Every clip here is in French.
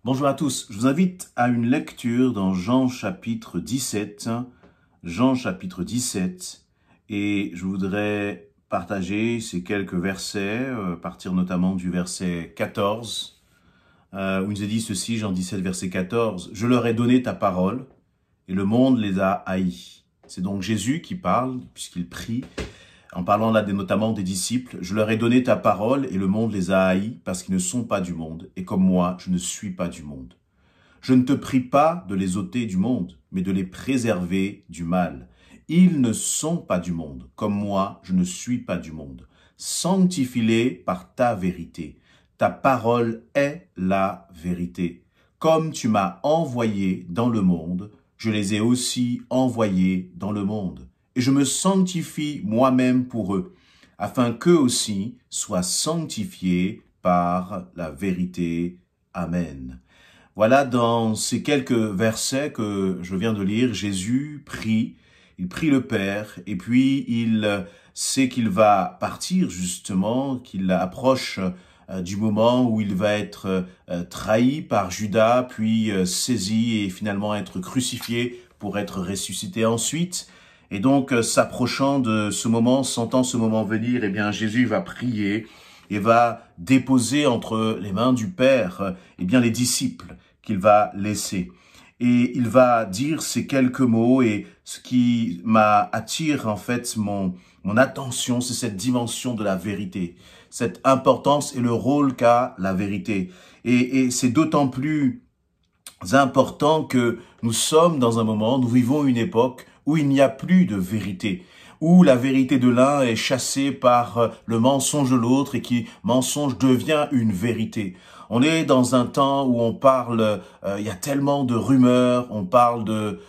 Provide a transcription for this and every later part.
Bonjour à tous, je vous invite à une lecture dans Jean chapitre 17, et je voudrais partager ces quelques versets, à partir notamment du verset 14, où il nous est dit ceci, Jean 17, verset 14, « Je leur ai donné ta parole, et le monde les a haïs. » C'est donc Jésus qui parle, puisqu'il prie, en parlant là notamment des disciples, « Je leur ai donné ta parole et le monde les a haïs parce qu'ils ne sont pas du monde, et comme moi, je ne suis pas du monde. Je ne te prie pas de les ôter du monde, mais de les préserver du mal. Ils ne sont pas du monde, comme moi, je ne suis pas du monde. Sanctifie-les par ta vérité. Ta parole est la vérité. Comme tu m'as envoyé dans le monde, je les ai aussi envoyés dans le monde. Et je me sanctifie moi-même pour eux, afin qu'eux aussi soient sanctifiés par la vérité. Amen. » Voilà, dans ces quelques versets que je viens de lire, Jésus prie, il prie le Père, et puis il sait qu'il va partir justement, qu'il approche du moment où il va être trahi par Judas, puis saisi et finalement être crucifié pour être ressuscité ensuite. Et donc, s'approchant de ce moment, sentant ce moment venir, eh bien, Jésus va prier et va déposer entre les mains du Père, eh bien, les disciples qu'il va laisser. Et il va dire ces quelques mots, et ce qui attire en fait mon attention, c'est cette dimension de la vérité, cette importance et le rôle qu'a la vérité. Et c'est d'autant plus important que nous sommes dans un moment, nous vivons une époque où il n'y a plus de vérité, où la vérité de l'un est chassée par le mensonge de l'autre et qui mensonge devient une vérité. On est dans un temps où on parle, il y a tellement de rumeurs, on parle de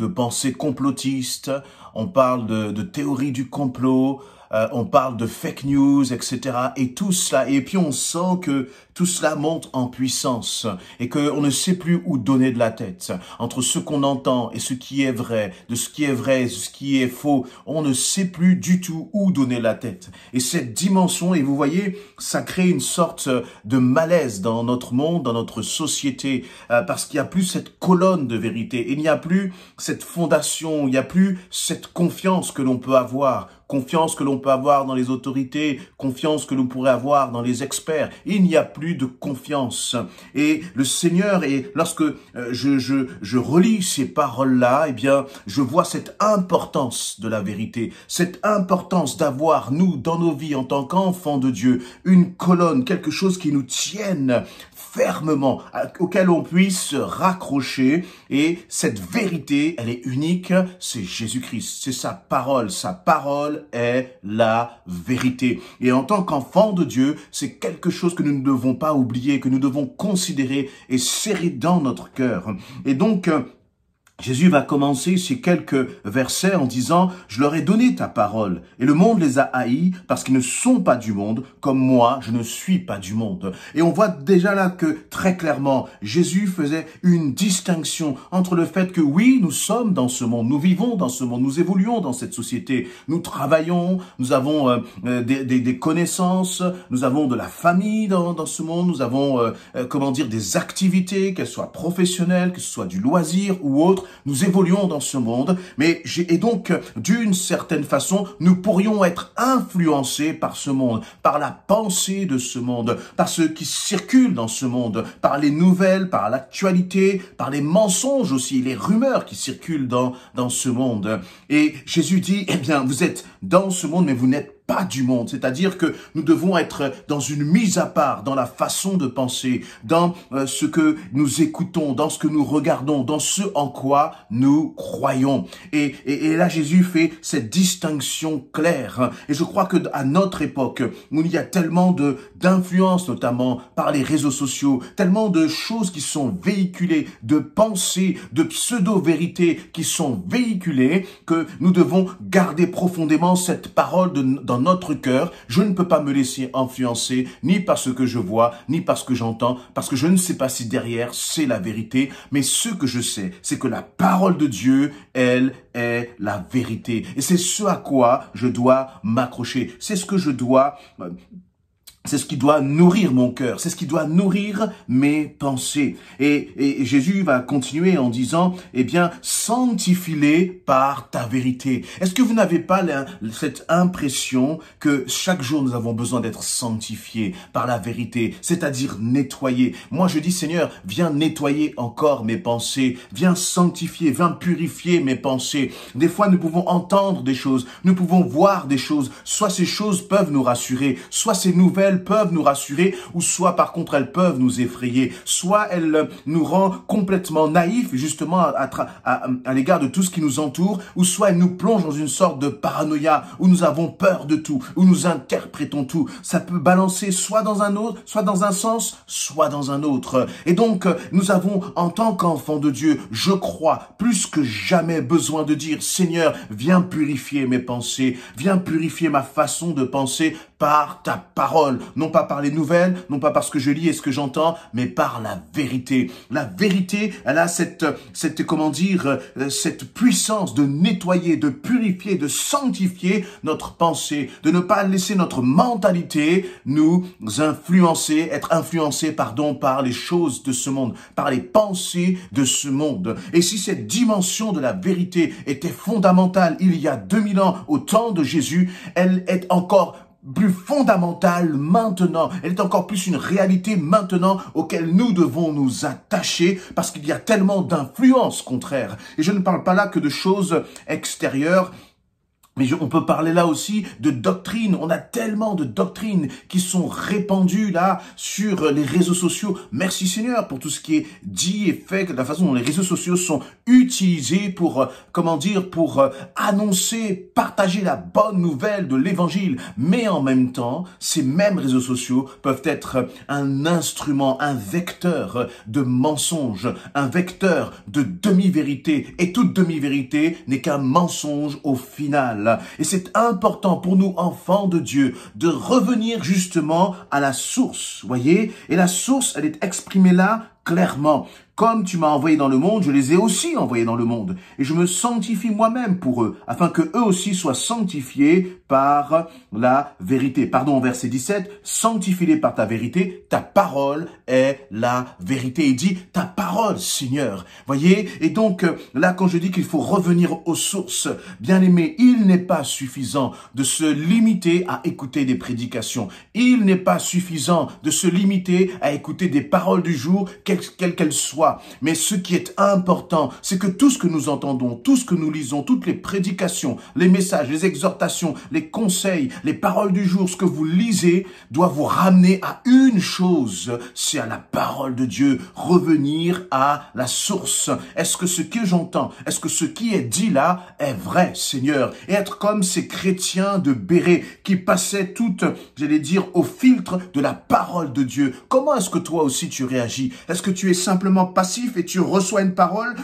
pensées complotistes, on parle de théories du complot, on parle de fake news, etc. Et tout cela, et puis on sent que tout cela monte en puissance et qu'on ne sait plus où donner de la tête. Entre ce qu'on entend et ce qui est vrai, de ce qui est vrai et ce qui est faux, on ne sait plus du tout où donner la tête. Et cette dimension, et vous voyez, ça crée une sorte de malaise dans notre monde, dans notre société, parce qu'il n'y a plus cette colonne de vérité, il n'y a plus cette fondation, il n'y a plus cette confiance que l'on peut avoir, confiance que l'on peut avoir dans les autorités, confiance que l'on pourrait avoir dans les experts. Il n'y a plus de confiance. Et le Seigneur, et lorsque je relis ces paroles-là, eh bien, je vois cette importance de la vérité, cette importance d'avoir, nous, dans nos vies, en tant qu'enfants de Dieu, une colonne, quelque chose qui nous tienne fermement, auquel on puisse se raccrocher. Et cette vérité, elle est unique, c'est Jésus-Christ, c'est sa parole est la vérité. Et en tant qu'enfant de Dieu, c'est quelque chose que nous ne devons pas oublier, que nous devons considérer et serrer dans notre cœur. Et donc, Jésus va commencer ces quelques versets en disant « Je leur ai donné ta parole, et le monde les a haïs parce qu'ils ne sont pas du monde, comme moi, je ne suis pas du monde. » Et on voit déjà là que, très clairement, Jésus faisait une distinction entre le fait que oui, nous sommes dans ce monde, nous vivons dans ce monde, nous évoluons dans cette société, nous travaillons, nous avons des connaissances, nous avons de la famille dans ce monde, nous avons, des activités, qu'elles soient professionnelles, que ce soit du loisir ou autre. Nous évoluons dans ce monde, et donc, d'une certaine façon, nous pourrions être influencés par ce monde, par la pensée de ce monde, par ce qui circule dans ce monde, par les nouvelles, par l'actualité, par les mensonges aussi, les rumeurs qui circulent dans ce monde. Et Jésus dit, eh bien, vous êtes dans ce monde, mais vous n'êtes pas du monde, c'est-à-dire que nous devons être dans une mise à part, dans la façon de penser, dans ce que nous écoutons, dans ce que nous regardons, dans ce en quoi nous croyons. Et là, Jésus fait cette distinction claire. Et je crois que à notre époque, où il y a tellement d'influence, notamment par les réseaux sociaux, tellement de choses qui sont véhiculées, de pensées, de pseudo-vérités qui sont véhiculées, que nous devons garder profondément cette parole dans notre cœur. Je ne peux pas me laisser influencer ni par ce que je vois, ni par ce que j'entends, parce que je ne sais pas si derrière c'est la vérité, mais ce que je sais, c'est que la parole de Dieu, elle est la vérité. Et c'est ce à quoi je dois m'accrocher. C'est ce que je dois C'est ce qui doit nourrir mon cœur, c'est ce qui doit nourrir mes pensées. Et Jésus va continuer en disant, eh bien, sanctifie-les par ta vérité. Est-ce que vous n'avez pas cette impression que chaque jour nous avons besoin d'être sanctifiés par la vérité, c'est-à-dire nettoyés? Moi je dis, Seigneur, viens nettoyer encore mes pensées, viens sanctifier, viens purifier mes pensées. Des fois nous pouvons entendre des choses, nous pouvons voir des choses, soit ces choses peuvent nous rassurer, soit ces nouvelles peuvent nous rassurer, ou soit par contre elles peuvent nous effrayer, soit elles nous rendent complètement naïfs justement à l'égard de tout ce qui nous entoure, ou soit elles nous plongent dans une sorte de paranoïa où nous avons peur de tout, où nous interprétons tout. Ça peut balancer soit dans un autre, soit dans un sens, soit dans un autre. Et donc nous avons en tant qu'enfants de Dieu, je crois, plus que jamais besoin de dire, Seigneur, viens purifier mes pensées, viens purifier ma façon de penser par ta parole, non pas par les nouvelles, non pas par ce que je lis et ce que j'entends, mais par la vérité. La vérité, elle a cette puissance de nettoyer, de purifier, de sanctifier notre pensée, de ne pas laisser notre mentalité nous influencer, être influencé, par les choses de ce monde, par les pensées de ce monde. Et si cette dimension de la vérité était fondamentale il y a 2000 ans au temps de Jésus, elle est encore plus fondamentale maintenant. Elle est encore plus une réalité maintenant auquel nous devons nous attacher parce qu'il y a tellement d'influences contraires. Et je ne parle pas là que de choses extérieures, mais on peut parler là aussi de doctrines. On a tellement de doctrines qui sont répandues là sur les réseaux sociaux. Merci Seigneur pour tout ce qui est dit et fait, de la façon dont les réseaux sociaux sont utilisés pour, pour annoncer, partager la bonne nouvelle de l'évangile. Mais en même temps, ces mêmes réseaux sociaux peuvent être un instrument, un vecteur de mensonges, un vecteur de demi-vérité. Et toute demi-vérité n'est qu'un mensonge au final. Et c'est important pour nous, enfants de Dieu, de revenir justement à la source, voyez. Et la source, elle est exprimée là clairement. Comme tu m'as envoyé dans le monde, je les ai aussi envoyés dans le monde. Et je me sanctifie moi-même pour eux, afin que eux aussi soient sanctifiés par la vérité. Pardon, verset 17, sanctifie-les par ta vérité, ta parole est la vérité. Il dit, ta parole, Seigneur. Voyez, et donc, là, quand je dis qu'il faut revenir aux sources, bien aimé, il n'est pas suffisant de se limiter à écouter des prédications. Il n'est pas suffisant de se limiter à écouter des paroles du jour, quelles qu'elles soient. Mais ce qui est important, c'est que tout ce que nous entendons, tout ce que nous lisons, toutes les prédications, les messages, les exhortations, les conseils, les paroles du jour, ce que vous lisez, doit vous ramener à une chose, c'est à la parole de Dieu, revenir à la source. Est-ce que ce que j'entends, est-ce que ce qui est dit là est vrai, Seigneur? Et être comme ces chrétiens de Béret qui passaient toutes, j'allais dire, au filtre de la parole de Dieu. Comment est-ce que toi aussi tu réagis? Est-ce que tu es simplement passif et tu reçois une parole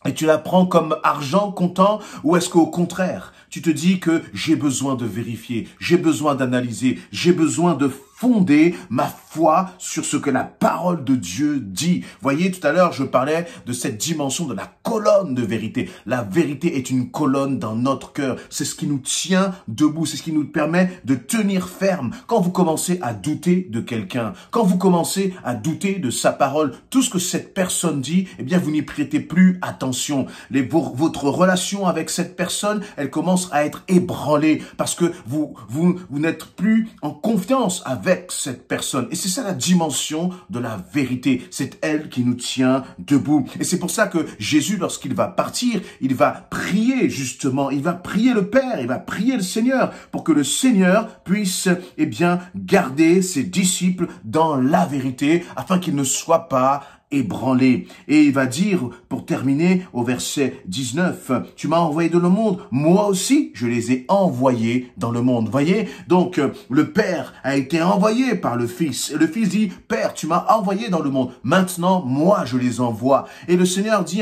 et tu la prends comme argent comptant, ou est-ce qu'au contraire, tu te dis que j'ai besoin de vérifier, j'ai besoin d'analyser, j'ai besoin de fonder ma foi sur ce que la parole de Dieu dit. Voyez, tout à l'heure, je parlais de cette dimension de la colonne de vérité. La vérité est une colonne dans notre cœur. C'est ce qui nous tient debout, c'est ce qui nous permet de tenir ferme. Quand vous commencez à douter de quelqu'un, quand vous commencez à douter de sa parole, tout ce que cette personne dit, eh bien, vous n'y prêtez plus attention. Votre relation avec cette personne, elle commence à être ébranlée parce que vous n'êtes plus en confiance avec cette personne. Et c'est ça la dimension de la vérité. C'est elle qui nous tient debout. Et c'est pour ça que Jésus, lorsqu'il va partir, il va prier justement, il va prier le Père, il va prier le Seigneur pour que le Seigneur puisse, eh bien, garder ses disciples dans la vérité afin qu'ils ne soient pas ébranlé. Et il va dire, pour terminer, au verset 19, « Tu m'as envoyé dans le monde, moi aussi, je les ai envoyés dans le monde. » Voyez, donc le Père a été envoyé par le Fils. Et le Fils dit, « Père, tu m'as envoyé dans le monde. Maintenant, moi, je les envoie. » Et le Seigneur dit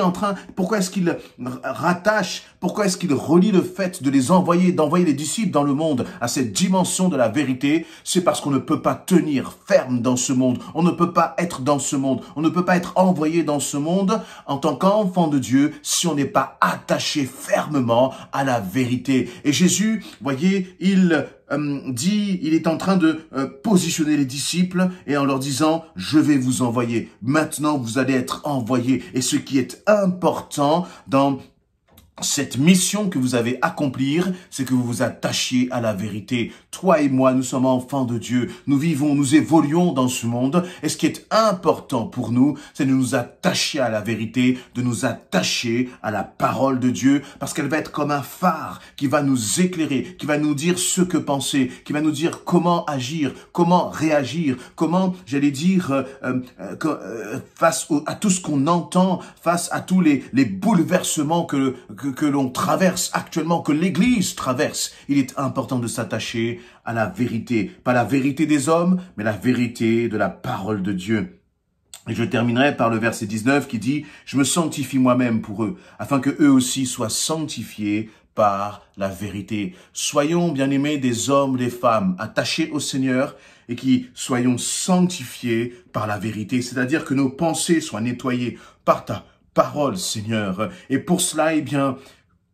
pourquoi est-ce qu'il rattache, pourquoi est-ce qu'il relie le fait de les envoyer, d'envoyer les disciples dans le monde à cette dimension de la vérité? C'est parce qu'on ne peut pas tenir ferme dans ce monde. On ne peut pas être dans ce monde. On ne peut pas pas être envoyé dans ce monde en tant qu'enfant de Dieu si on n'est pas attaché fermement à la vérité. Et Jésus, voyez, il est en train de positionner les disciples et en leur disant, je vais vous envoyer. Maintenant, vous allez être envoyés. Et ce qui est important dans cette mission que vous avez à accomplir, c'est que vous vous attachiez à la vérité. Toi et moi, nous sommes enfants de Dieu. Nous vivons, nous évoluons dans ce monde. Et ce qui est important pour nous, c'est de nous attacher à la vérité, de nous attacher à la parole de Dieu, parce qu'elle va être comme un phare qui va nous éclairer, qui va nous dire ce que penser, qui va nous dire comment agir, comment réagir, comment, j'allais dire, face à tout ce qu'on entend, face à tous les bouleversements que l'on traverse actuellement, que l'Église traverse. Il est important de s'attacher à la vérité. Pas la vérité des hommes, mais la vérité de la parole de Dieu. Et je terminerai par le verset 19 qui dit « Je me sanctifie moi-même pour eux, afin que eux aussi soient sanctifiés par la vérité. » Soyons, bien-aimés, des hommes, des femmes, attachés au Seigneur et qui soyons sanctifiés par la vérité. C'est-à-dire que nos pensées soient nettoyées par ta parole, Seigneur. Et pour cela, eh bien,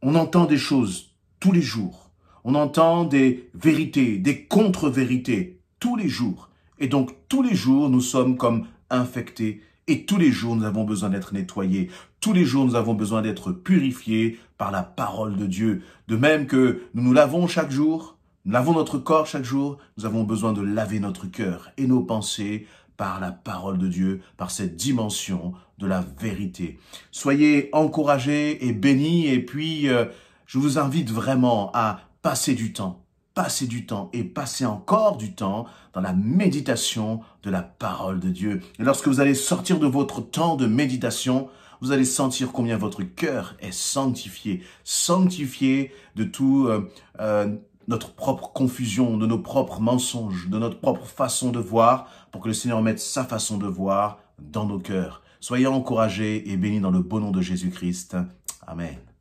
on entend des choses tous les jours. On entend des vérités, des contre-vérités tous les jours. Et donc, tous les jours, nous sommes comme infectés. Et tous les jours, nous avons besoin d'être nettoyés. Tous les jours, nous avons besoin d'être purifiés par la parole de Dieu. De même que nous nous lavons chaque jour, nous lavons notre corps chaque jour, nous avons besoin de laver notre cœur et nos pensées par la parole de Dieu, par cette dimension de la vérité. Soyez encouragés et bénis, et puis je vous invite vraiment à passer du temps et passer encore du temps dans la méditation de la parole de Dieu. Et lorsque vous allez sortir de votre temps de méditation, vous allez sentir combien votre cœur est sanctifié de tout notre propre confusion, de nos propres mensonges, de notre propre façon de voir, pour que le Seigneur mette sa façon de voir dans nos cœurs. Soyez encouragés et bénis dans le beau nom de Jésus-Christ. Amen.